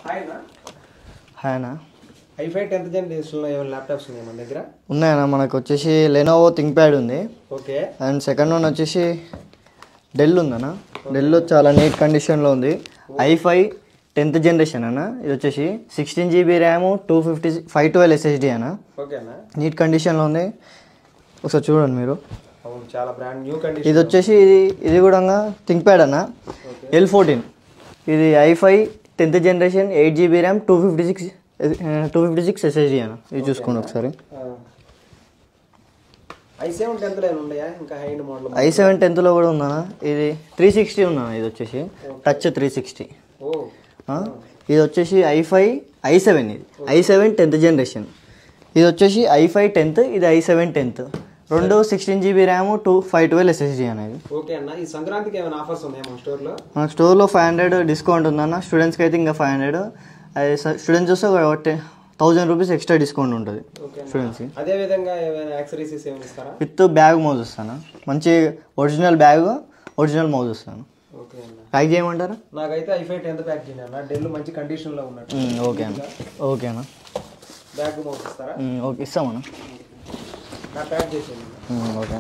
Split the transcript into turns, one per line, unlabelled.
Hi అన్న.
i5 10th జనరేషన్లో ఏమైనా ల్యాప్టాప్స్ ఉన్నాయి మన దగ్గర?
ఉన్నాయన్న. మనకు వచ్చేసి లెనోవో థింక్ప్యాడ్ ఉంది.
ఓకే.
అండ్ సెకండ్ వన్ వచ్చేసి డెల్ ఉందన్న. డెల్ చాలా నీట్ కండిషన్లో ఉంది. i5 10th జనరేషన్ అన్న. ఇది వచ్చేసి 16 GB ర్యామ్ 512 SSD అన్న.
ఓకేనా.
నీట్ కండిషన్లో ఉంది. ఒకసారి చూడండి మీరు.
అవును, చాలా బ్రాండ్ న్యూ కండిషన్.
ఇది వచ్చేసి ఇది కూడా థింక్ప్యాడ్ అన్న. L14. ఇది i5 10th generation 8 GB RAM 256 SSD అన్న. ఇది చూసుకోండి ఒకసారి.
i7 10th ఉన్నాయా? ఇంకా high end model
i7 10th కూడా ఉందన్న. ఇది 360 ఉందన్న. ఇది వచ్చేసి టచ్ 360. ఇది వచ్చేసి i7 ఇది i7 10th జనరేషన్. ఇది వచ్చేసి i5 10th, ఇది i7 10th. రెండు 16 GB ర్యామ్ 512 SSD అనేది.
ఓకే అన్న. ఈ సంక్రాంతికి ఏమైనా ఆఫర్స్ ఉన్నాయా మన స్టోర్లో?
మన స్టోర్లో 500 డిస్కౌంట్ ఉందన్న. స్టూడెంట్స్కి అయితే ఇంకా 500. అది స్టూడెంట్స్ వస్తే 1000 రూపీస్ ఎక్స్ట్రా డిస్కౌంట్ ఉంటుంది స్టూడెంట్స్కి.
అదే విధంగా ఏమైనా యాక్సెసరీస్ ఏమైనా ఇస్తారా?
విత్ బ్యాగ్ మౌజ్ వస్తాను. మంచి ఒరిజినల్ బ్యాగ్, ఒరిజినల్ మౌజ్ వస్తాను.
ఓకే అన్న.
ప్యాక్ చేయమంటారా?
నాకైతే i5 10th ప్యాక్ చేయండి అన్న. డెల్ మంచి కండిషన్లో ఉన్నట్టు.
ఓకే అన్న. ఓకే అన్న.
బ్యాగ్ మౌస్ ఇస్తారా?
ఓకే, ఇస్తామన్నా.
నా ప్యాక్ చేసేయండి.
ఓకే.